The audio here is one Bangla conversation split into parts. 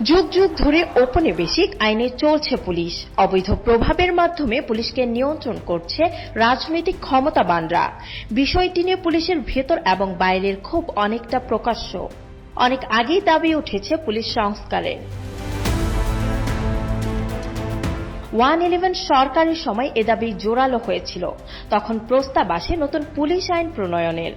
যুগ যুগ ধরে ঔপনিবেশিক আইনে চলছে পুলিশ। অবৈধ প্রভাবের মাধ্যমে পুলিশকে নিয়ন্ত্রণ করছে রাজনৈতিক ক্ষমতাবানরা। বিষয়টি নিয়ে পুলিশের ভেতর এবং বাইরের ক্ষোভ অনেকটা প্রকাশ্য। অনেক আগেই দাবি উঠেছে পুলিশ সংস্কারের। 111 সরকারের সময় এ দাবি জোরালো হয়েছিল। তখন প্রস্তাব আসে নতুন পুলিশ আইন প্রণয়নের।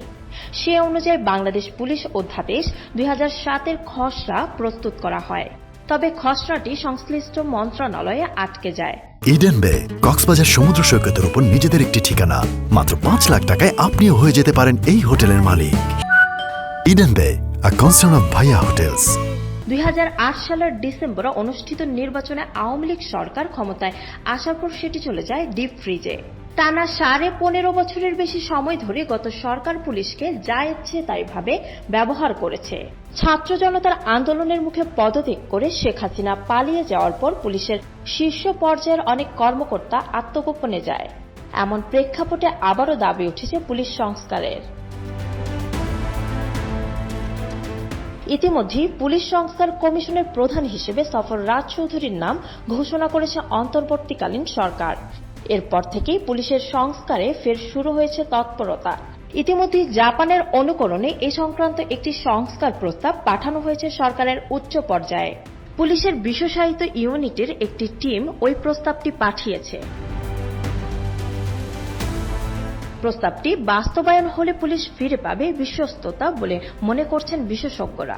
সে অনুযায়ী বাংলাদেশ পুলিশ অধ্যাদেশ 2007-এর খসড়া প্রস্তুত করা হয়। তবে খসড়াটি সংশ্লিষ্ট মন্ত্রণালয়ে আটকে যায়। ইডেন বে কক্সবাজার সমুদ্র সৈকতের উপর নিজেদের একটি ঠিকানা। মাত্র 5 লাখ টাকায় আপনিও হয়ে যেতে পারেন এই হোটেলের মালিক। ইডেন বে, a concern of ভাইয়া হোটেলস। 2008 সালের ডিসেম্বরে অনুষ্ঠিত নির্বাচনে আওয়ামী লীগ সরকার ক্ষমতায় আসার পর সেটি চলে যায় ডিপ ফ্রিজে। টানা 15.5 বছরের বেশি সময় ধরে গত সরকার পুলিশকে যা ইচ্ছে তাই ভাবে ব্যবহার করেছে। ছাত্র জনতার আন্দোলনের মুখে পদত্যাগ করে শেখ হাসিনা পালিয়ে যাওয়ার পর পুলিশের শীর্ষ পর্যায়ের অনেক কর্মকর্তা আত্মগোপনে যায়। এমন প্রেক্ষাপটে আবারও দাবি উঠেছে পুলিশ সংস্কারের। ইতিমধ্যে পুলিশ সংস্কার কমিশনের প্রধান হিসেবে সফররাজ চৌধুরীর নাম ঘোষণা করেছে অন্তর্বর্তীকালীন সরকার। এরপর থেকেই পুলিশের সংস্কারে ফের শুরু হয়েছে তৎপরতা। ইতিমধ্যে জাপানের অনুকরণে এ সংক্রান্ত একটি সংস্কার প্রস্তাব পাঠানো হয়েছে সরকারের উচ্চ পর্যায়ে। পুলিশের বিশেষায়িত ইউনিটের একটি টিম ওই প্রস্তাবটি পাঠিয়েছে। প্রস্তাবটি বাস্তবায়ন হলে পুলিশ ফিরে পাবে বিশ্বস্ততা বলে মনে করছেন বিশেষজ্ঞরা।